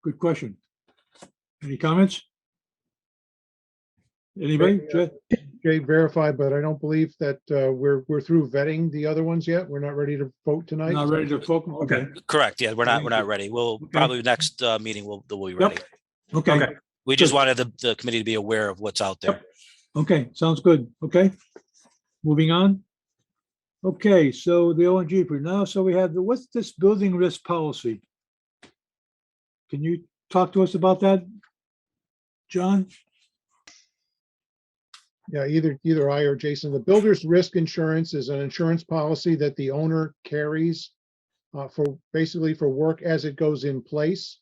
Good question. Any comments? Anybody? Jay? Jay, verify, but I don't believe that we're through vetting the other ones yet. We're not ready to vote tonight. Not ready to focus? Okay. Correct. Yeah, we're not ready. We'll probably next meeting we'll be ready. Okay. We just wanted the committee to be aware of what's out there. Okay, sounds good. Okay. Moving on. Okay, so the ONG for now, so we have what's this building risk policy? Can you talk to us about that, John? Yeah, either I or Jason. The builder's risk insurance is an insurance policy that the owner carries for work as it goes in place.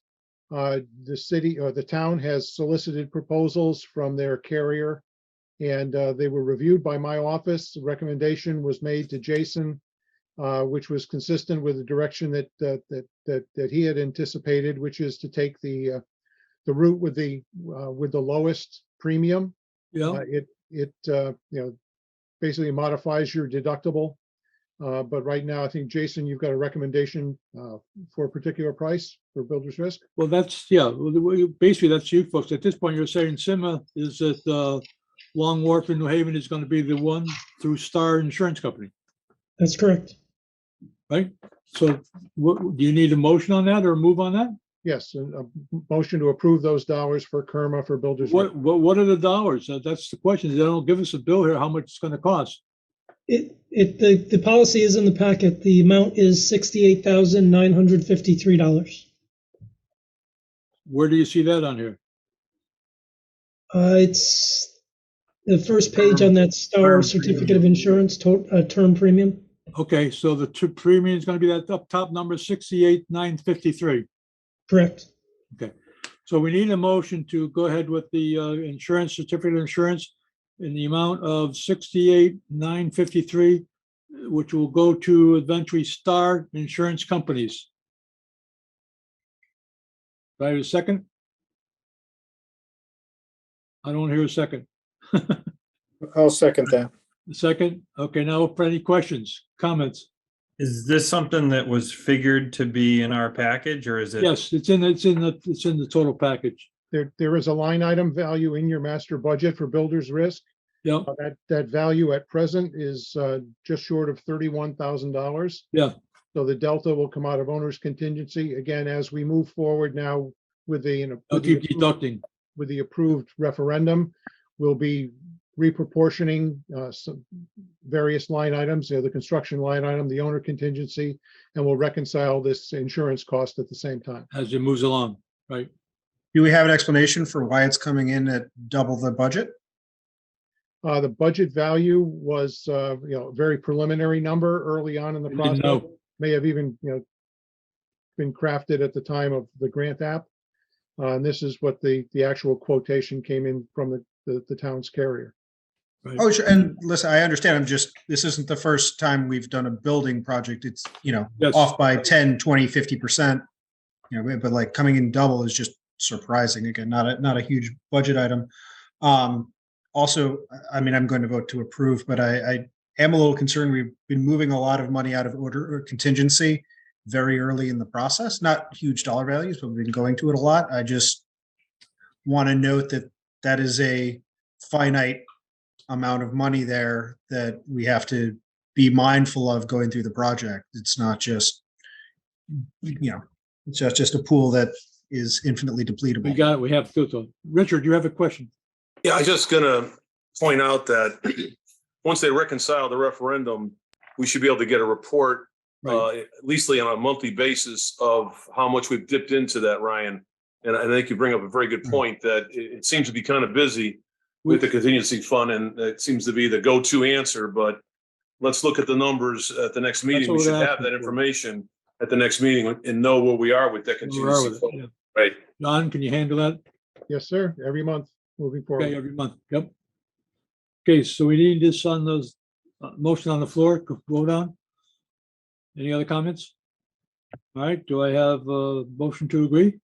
The city or the town has solicited proposals from their carrier, and they were reviewed by my office. The recommendation was made to Jason, which was consistent with the direction that he had anticipated, which is to take the route with the lowest premium. Yeah. It basically modifies your deductible. But right now, I think, Jason, you've got a recommendation for a particular price for builder's risk. Well, basically that's you folks. At this point, you're saying SIMA is that Long Wharf in New Haven is going to be the one through Star Insurance Company, That's correct. right? So do you need a motion on that or a move on that? Yes, a motion to approve those dollars for Kerma for builder's risk. What are the dollars? That's the question. They don't give us a bill here, how much it's going to cost. The policy is in the packet. The amount is $68,953. Where do you see that on here? It's the first page on that Star certificate of insurance term premium. Okay, so the premium is going to be that up top number 68,953. Correct. Okay, so we need a motion to go ahead with the insurance certificate of insurance in the amount of 68,953, which will go to eventually Star Insurance Companies. Do I have a second? I don't hear a second. I'll second that. A second? Okay, now for any questions, comments? Is this something that was figured to be in our package, or is it? Yes, it's in the total package. There is a line item value in your master budget for builder's risk. Yep. That value at present is just short of $31,000. Yeah. So the delta will come out of owner's contingency. Again, as we move forward now with I'll keep deducting. with the approved referendum, we'll be reproportioning some various line items, the construction line item, the owner contingency, and we'll reconcile this insurance cost at the same time. As it moves along, right? Do we have an explanation for why it's coming in at double the budget? The budget value was, a very preliminary number early on in the We didn't process. know. May have even, been crafted at the time of the grant app. And this is what the actual quotation came in from the town's carrier. Right. Oh, sure. And listen, I understand. This isn't the first time we've done a building project. It's, Yes. off by 10, 20, 50%, but like coming in double is just surprising. Again, not a huge budget item. Also, I mean, I'm going to vote to approve, but I am a little concerned. We've been moving a lot of money out of order or contingency very early in the process, not huge dollar values, but we've been going to it a lot. I just want to note that that is a finite amount of money there that we have to be mindful of going through the project. It's not just, it's just a pool that is infinitely depletable. We got it. We have to do so. Richard, you have a question? Yeah, I was just gonna point out that once they reconcile the referendum, we should be able to get a report, at least on a monthly basis, of how much we've dipped into that, Ryan. And I think you bring up a very good point that it seems to be kind of busy with the contingency fund, and it seems to be the go-to answer. But let's look at the numbers at the next meeting. We should have that information at the next meeting and know where we are with that contingency fund. Yeah. Right. John, can you handle that? Yes, sir. Every month moving forward. Okay, every month. Yep. Okay, so we need this on those motion on the floor to vote on. Any other comments? All right, do I have a motion to agree?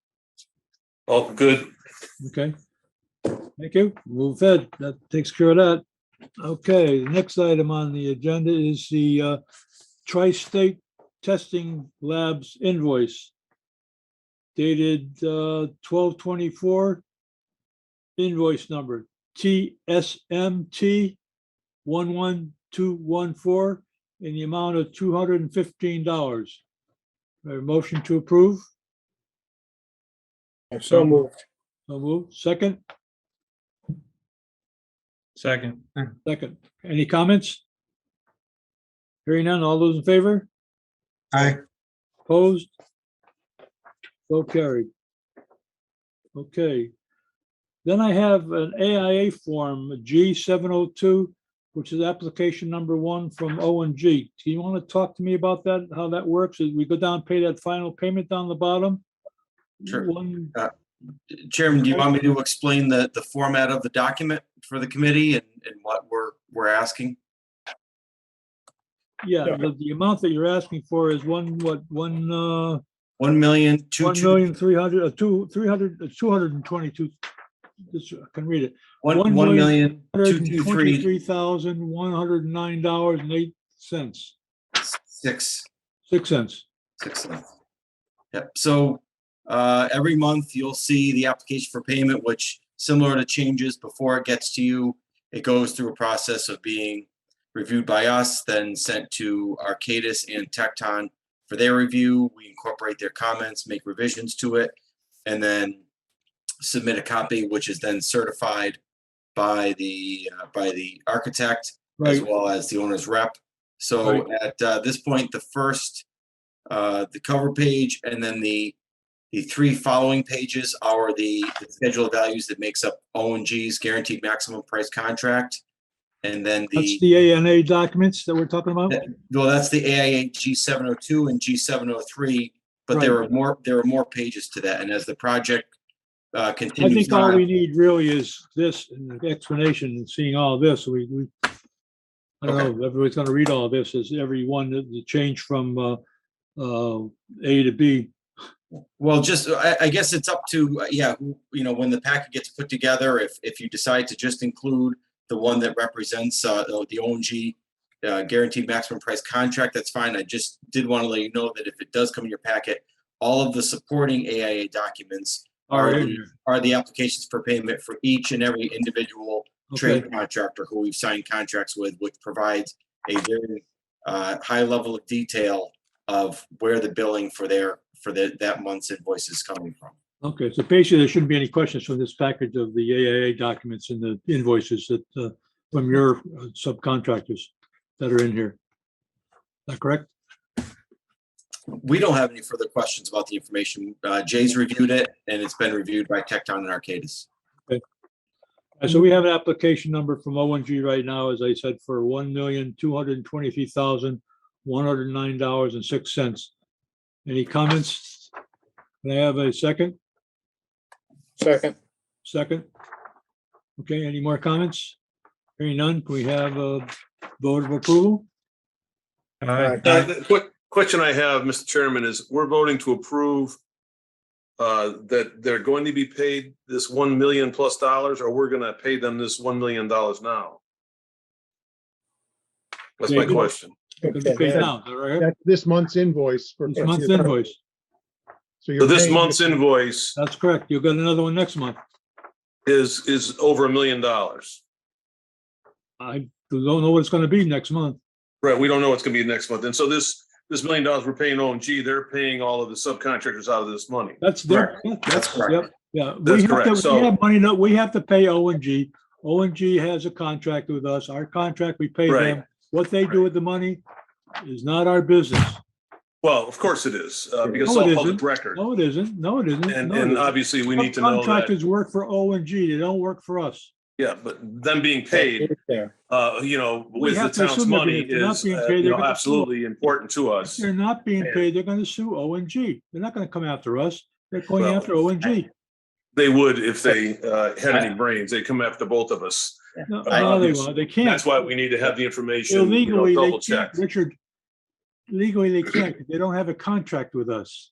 Oh, good. Okay. Thank you. Move ahead. That takes care of that. Okay, the next item on the agenda is the Tri-State Testing Labs invoice dated 12/24, invoice number TSMT 11214 in the amount of $215. A motion to approve? So moved. So moved. Second? Second. Second. Any comments? Hearing none. All those in favor? Aye. Opposed? So carried. Okay. Then I have an AIA form, G702, which is application number 1 from O&G. Do you want to talk to me about that, how that works? Is we go down, pay that final payment down the bottom? Sure. One, Chairman, do you want me to explain the format of the document for the committee and what we're asking? yeah, the amount that you're asking for is one, what, one, 1,000,000 222. This, I can read it. $1,223,109.08. 6 6 cents. 6 cents. Yep. So every month you'll see the application for payment, which similar to changes before it gets to you, it goes through a process of being reviewed by us, then sent to Arcadis and Tecton for their review. We incorporate their comments, make revisions to it, and then submit a copy, which is then certified by the architect as well as the owner's rep. So at this point, the first, the cover page, and then the 3 following pages are the schedule of values that makes up O&G's guaranteed maximum price contract. And then That's the ANA documents that we're talking about? Well, that's the AIA G702 and G703, but there are more pages to that. And as the project continues, I think all we need really is this and the explanation and seeing all this. I don't know, everybody's gonna read all this as every one, the change from A to B. Well, just, I guess it's up to, when the packet gets put together, if you decide to just include the one that represents the O&G guaranteed maximum price contract, that's fine. I just did want to let you know that if it does come in your packet, all of the supporting AIA documents are the applications for payment for each and every individual trade contractor who we've signed contracts with, which provides a very high level of detail of where the billing for that month's invoice is coming from. Okay, so basically there shouldn't be any questions from this package of the AIA documents and the invoices that from your subcontractors that are in here. Is that correct? We don't have any further questions about the information. Jay's reviewed it, and it's been reviewed by Tecton and Arcadis. Okay. So we have an application number from O&G right now, as I said, for $1,223,109.06. Any comments? Can I have a second? Second. Okay, any more comments? Hearing none, can we have a vote of approval? The quick question I have, Mr. Chairman, is we're voting to approve that they're going to be paid this $1 million plus, or we're going to pay them this $1 million now? That's my question. It's gonna be paid now, is that right? That's this month's invoice for. This month's invoice. So So you're this paying month's invoice That's correct. You'll get another one next month. is over $1 million. I don't know what it's gonna be next month. Right, we don't know what's gonna be next month. And so this $1 million we're paying ONG, they're paying all of the subcontractors out of this money. That's their. That's correct. Yep, yeah. That's We have correct. to, So- we have money, that we have to pay ONG. ONG has a contract with us. Our contract, we pay Right. them. What they do with the money is not our business. Well, of course it is, because it's No, all it public isn't. record. No, it isn't. No, it isn't. And, No, it and isn't. obviously we need to know that, Contractors work for ONG. They don't work for us. yeah, but them being paid, There. with the have to town's assume they're money being- if they're not is, being paid, they're gonna sue absolutely important to If us. they're not being Yeah. paid, they're gonna sue ONG. They're not gonna come after us. They're going Well, after ONG. They would if they, had any brains. They'd come after both of us. No, I- no, they won't. They can't. That's why we need to have the information, Illegally, they double can't, checked. Richard. Legally, they can't. They don't have a contract with us.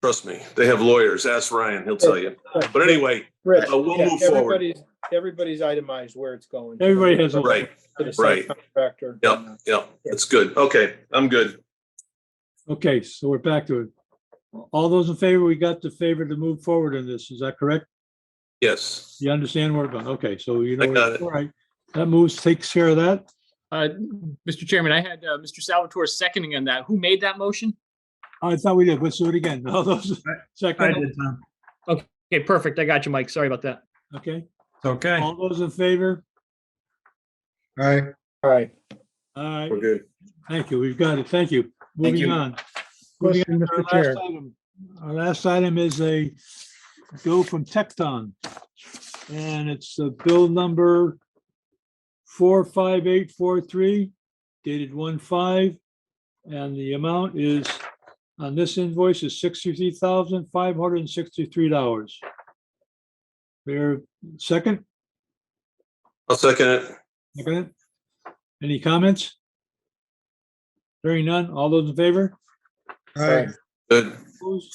Trust me, they have lawyers. Ask Ryan, he'll tell you. But anyway, Rich, we'll yeah, move forward. everybody's itemized where it's going. Everybody has a- Right, To the right. subcontractor. Yep, that's good. Okay, I'm good. Okay, so we're back to it. All those in favor, we got the favor to move forward in this. Is that correct? Yes. You understand where we're going? Okay, so you I know, got it. all right. That moves, takes care of that. Mr. Chairman, I had Mr. Salvatore seconding on that. Who made that motion? I thought we did. Let's do it again. All those second. Okay, perfect. I got you, Mike. Sorry about that. Okay, Okay. all those in favor? All right. All right. All right, We're good. thank you. We've got it. Thank you. Thank Moving you. on. Moving Question, on to Mr. our last Chair. item. Our last item is a bill from Tecton. And it's bill number 45843 dated 1/5. And the amount is, on this invoice, is $63,563. There, second? I'll second it. Second. Any comments? Hearing none. All those in favor? All right. Good. Opposed?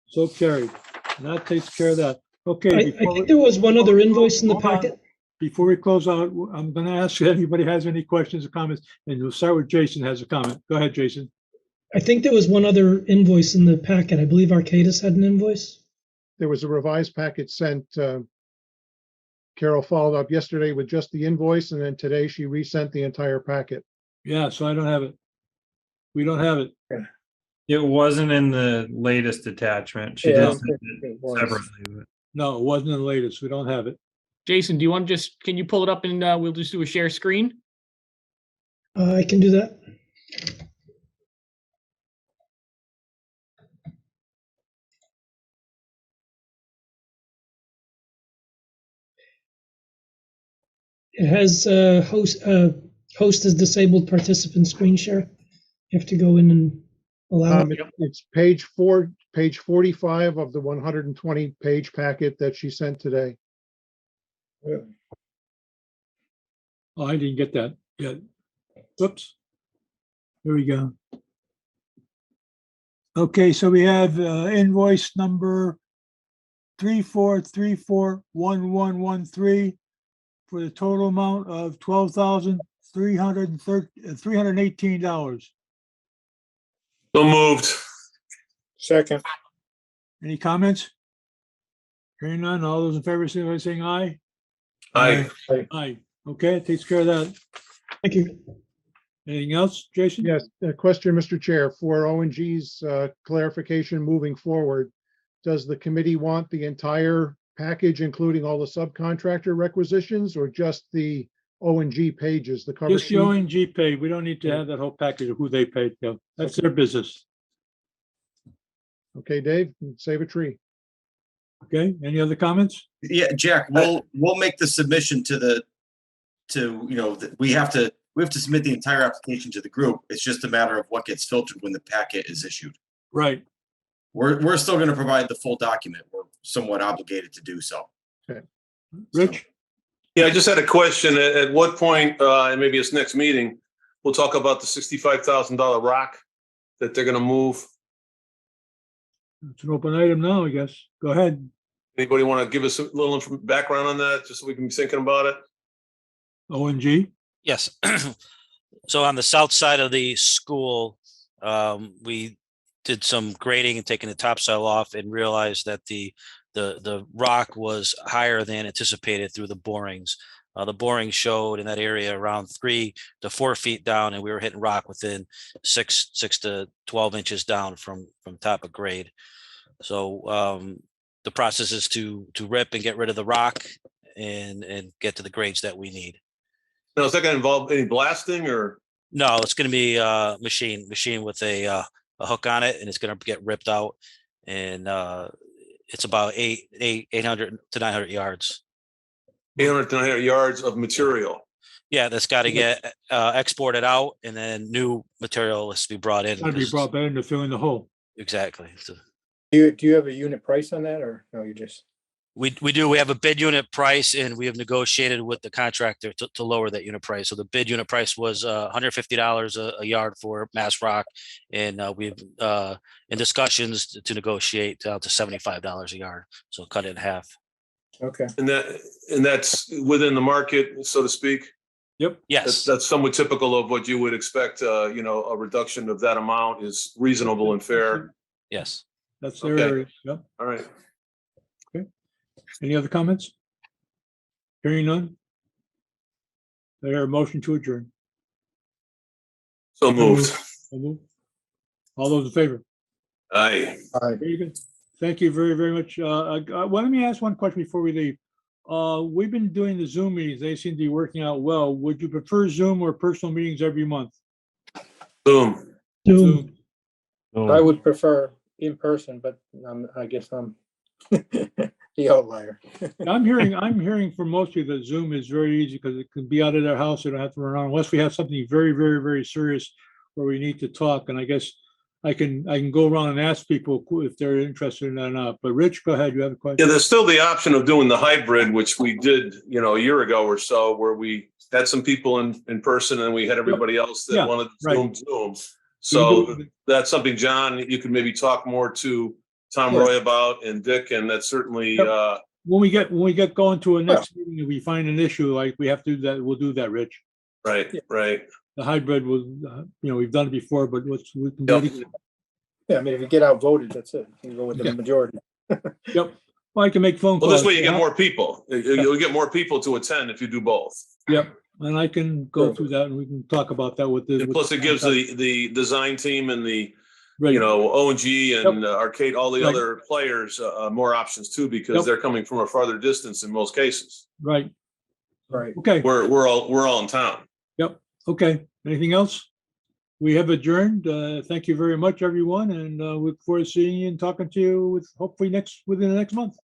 So carried. And that takes care of that. Okay. I before think we- there was one other invoice in the Hold on. packet. Before we close out, I'm going to ask if anybody has any questions or comments, and we'll start with Jason has a comment. Go ahead, Jason. I think there was one other invoice in the packet. I believe Arcadis had an invoice. There was a revised packet sent. Carol followed up yesterday with just the invoice, and then today she resent the entire packet. Yeah, so I don't have it. We don't have it. It wasn't in the latest attachment. She Yeah, did send it it was. separately. but- No, it wasn't in the latest. We don't have it. Jason, do you want to can you pull it up and we'll just do a share screen? I can do that. It has host as disabled participant screen share. You have to go in and allow it. It's page 45 of the 120 page packet that she sent today. Oh, I didn't get that yet. Whoops. Here we go. Okay, so we have invoice number 34341113 for the total amount of $12,318. So moved. Second. Any comments? Hearing none, all those in favor, signify by saying aye. Aye. Aye. Okay, it takes care of that. Thank you. Anything else, Jason? Yes, a question, Mr. Chair, for ONG's clarification moving forward. Does the committee want the entire package, including all the subcontractor requisitions, or just the ONG pages, the cover Just the sheet? ONG paid. We don't need to have that whole package of who they paid. No, that's their business. Okay, Dave, save a tree. Okay, any other comments? Yeah, Jack, we'll make the submission we have to submit the entire application to the group. It's just a matter of what gets filtered when the packet is issued. Right. We're still going to provide the full document. We're somewhat obligated to do so. Okay. Rich? Yeah, I just had a question. At what point, and maybe it's next meeting, we'll talk about the $65,000 rock that they're gonna move. It's an open item now, I guess. Go ahead. Anybody want to give us a little background on that, just so we can be thinking about it? ONG? Yes. So on the south side of the school, we did some grading and taking the topsoil off and realized that the rock was higher than anticipated through the borings. The boring showed in that area around 3 to 4 feet down, and we were hitting rock within 6 to 12 inches down from top of grade. So the process is to rip and get rid of the rock and get to the grades that we need. Now, is that going to involve any blasting or? No, it's going to be a machine with a hook on it, and it's going to get ripped out, and it's about 800 to 900 yards. 800 to 900 yards of material. Yeah, that's got to get exported out, and then new material has to be brought in. Got to be brought back in to fill in the hole. Exactly. So, Do you have a unit price on that, or no, you just? we do. We have a bid unit price, and we have negotiated with the contractor to lower that unit price. So the bid unit price was $150 a yard for mass rock, and we've in discussions to negotiate down to $75 a yard. So cut it in half. Okay. And that's within the market, so to speak. Yep. Yes. That's somewhat typical of what you would expect. A reduction of that amount is reasonable and fair. Yes. That's their Okay. area. Yep. All right. Any other comments? Hearing none? There, motion to adjourn. So moved. So moved. All those in favor? Aye. Very good. Thank you very, very much. Well, let me ask one question before we leave. We've been doing the Zoom meetings. They seem to be working out well. Would you prefer Zoom or personal meetings every month? Boom. Zoom. I would prefer in person, but I guess I'm the outlier. I'm hearing from most people that Zoom is very easy because it can be out of their house. They don't have to run around unless we have something very, very, very serious where we need to talk. And I guess I can go around and ask people if they're interested in that or not. But Rich, go ahead. You have a question? Yeah, there's still the option of doing the hybrid, which we did, a year ago or so, where we had some people in person and we had everybody else that wanted to Zoom. So that's something, John, you could maybe talk more to Tom Roy about, and Dick, and that's certainly when we get going to a next meeting, if we find an issue like we have to do that, we'll do that, Rich. Right. The hybrid was, we've done it before, but we can do it again. Yeah, I mean, if you get outvoted, that's it. You can go with the majority. Yep. Well, I can make phone calls. Well, this way you get more people. You'll get more people to attend if you do both. Yep. And I can go through that and we can talk about that with the. And plus, it gives the design team and the Right. O&G and Arcade, all the other players more options too, because they're coming from a farther distance in most cases. Right. Right. Okay. We're all in town. Yep. Okay. Anything else? We have adjourned. Thank you very much, everyone, and look forward to seeing you and talking to you hopefully within the next month.